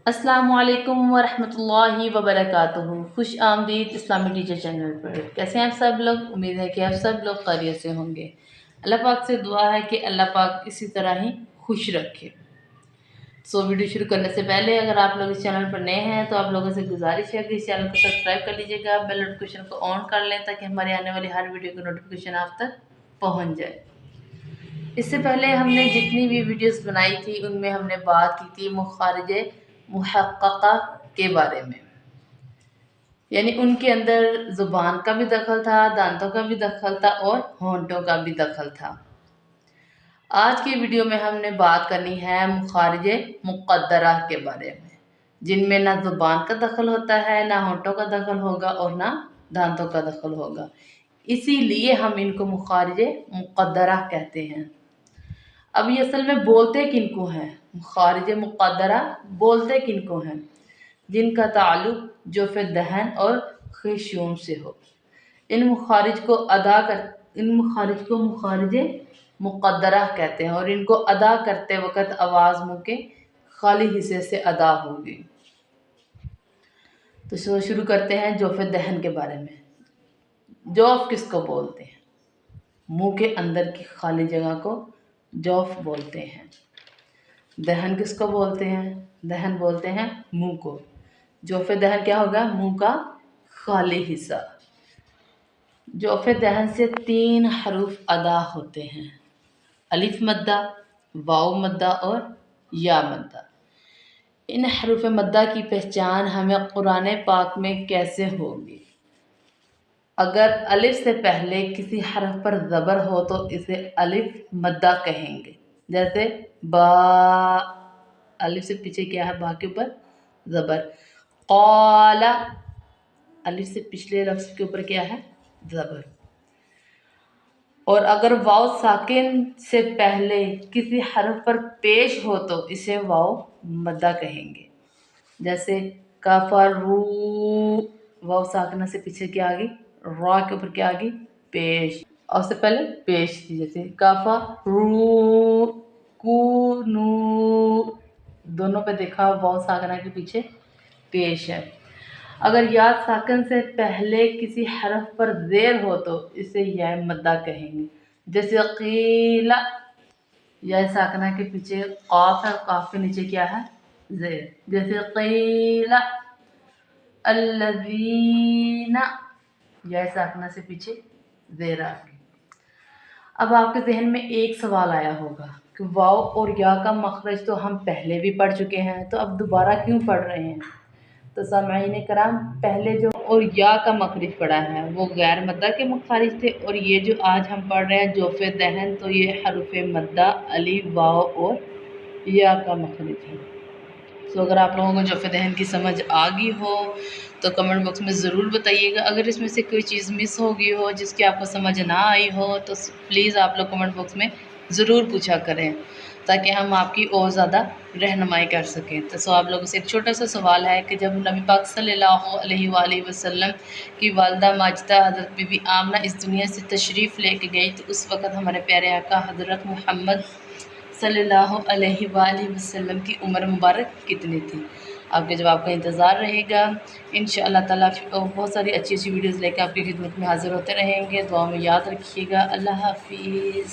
अस्सलामुअलैकुम वरहमतुल्लाहि वबरकातुहू। खुश आमदीद इस्लामी टीचर चैनल पर। कैसे हैं आप सब लोग? उम्मीद है कि आप सब लोग खैरियत से होंगे। अल्लाह पाक से दुआ है कि अल्लाह पाक इसी तरह ही खुश रखे। वीडियो शुरू करने से पहले अगर आप लोग इस चैनल पर नए हैं तो आप लोगों से गुजारिश है कि इस चैनल को सब्सक्राइब कर लीजिएगा, बेल नोटिफिकेशन को ऑन कर लें ताकि हमारे आने वाली हर वीडियो की नोटिफिकेशन आप तक पहुँच जाए। इससे पहले हमने जितनी भी वीडियोस बनाई थी उनमें हमने बात की थी मुखारिज मुहक्कका के बारे में, यानी उनके अंदर ज़ुबान का भी दखल था, दांतों का भी दखल था और होंठों का भी दखल था। आज की वीडियो में हमने बात करनी है मुखारिज मुक़द्दरा के बारे में, जिनमें ना ज़ुबान का दखल होता है, ना होंठों का दखल होगा और ना दांतों का दखल होगा। इसीलिए हम इनको मुखारिज मुक़द्दरा कहते हैं। अब ये असल में बोलते किनको हैं? मुखारिज मुक़द्दरा बोलते किनको हैं? जिनका ताल्लुक जोफ़ दहन और ख़िशूम से हो। इन मुखारिज को मुखारिज मुक़द्दरा कहते हैं और इनको अदा करते वक़्त आवाज़ मुँह के खाली हिस्से से अदा होगी। तो शुरू करते हैं जोफ़ दहन के बारे में। जौफ़ किसको बोलते हैं? मुँह के अंदर की खाली जगह को जौफ़ बोलते हैं। दहन किसको बोलते हैं? दहन बोलते हैं मुँह को। जोफ़ दहन क्या होगा? मुँह का खाली हिस्सा। जोफ़ दहन से 3 हरूफ अदा होते हैं, अलिफ मद्दा, वाव मद्दा और या मद्दा। इन हरूफ मद्दा की पहचान हमें कुरान पाक में कैसे होगी? अगर अलिफ से पहले किसी हरफ पर ज़बर हो तो इसे अलिफ मद्दा कहेंगे। जैसे बा, अलिफ से पीछे क्या है? बा के ऊपर ज़बर। क़ाला, अलिफ से पिछले लफ्ज़ के ऊपर क्या है? ज़बर। और अगर वाव साकिन से पहले किसी हरफ पर पेश हो तो इसे वाव मद्दा कहेंगे। जैसे कफरू, वाव साकिना से पीछे क्या आ गई? रा के ऊपर क्या आ गई? पेश। और से पहले पेश थी, जैसे कफरू कुनू, दोनों पे देखा वाव साकिना के पीछे पेश है। अगर या साकिन से पहले किसी हरफ पर ज़ेर हो तो इसे या मद्दा कहेंगे। जैसे क़ीला, या साकिना के पीछे क़ाफ है, क़ाफ के नीचे क्या है? ज़ेर। जैसे क़ीला अल्लज़ीना, या साकिना से पीछे ज़ेर आ गई। अब आपके ज़हन में एक सवाल आया होगा कि वाव और या का मखरज तो हम पहले भी पढ़ चुके हैं, तो अब दोबारा क्यों पढ़ रहे हैं? तो सामईन कराम, पहले जो और या का मखरज पढ़ा है वो गैर मद्दा के मखारिज थे, और ये जो आज हम पढ़ रहे हैं जोफ़ दहन, तो ये हरूफ मद्दा अलिफ वाव और या का मखरज है। तो अगर आप लोगों को जोफ़ दहन की समझ आ गई हो तो कमेंट बॉक्स में ज़रूर बताइएगा। अगर इसमें से कोई चीज़ मिस हो गई हो जिसकी आपको समझ ना आई हो तो प्लीज़ आप लोग कमेंट बॉक्स में ज़रूर पूछा करें ताकि हम आपकी और ज़्यादा रहनुमाई कर सकें। तो आप लोगों से एक छोटा सा सवाल है कि जब नबी पाक सल्लल्लाहु अलैहि वसल्लम की वालिदा माजिदा हज़रत बीबी आमना इस दुनिया से तशरीफ़ लेके गई तो उस वक़्त हमारे प्यारे आका हज़रत मोहम्मद सल्लल्लाहु अलैहि वसल्लम की उम्र मुबारक कितनी थी? आपके जवाब का इंतज़ार रहेगा। इंशाअल्लाह ताला बहुत सारी अच्छी वीडियोज़ लेकर आपकी खिदमत में हाज़िर होते रहेंगे। दुआ में याद रखिएगा। अल्लाह हाफ़िज़।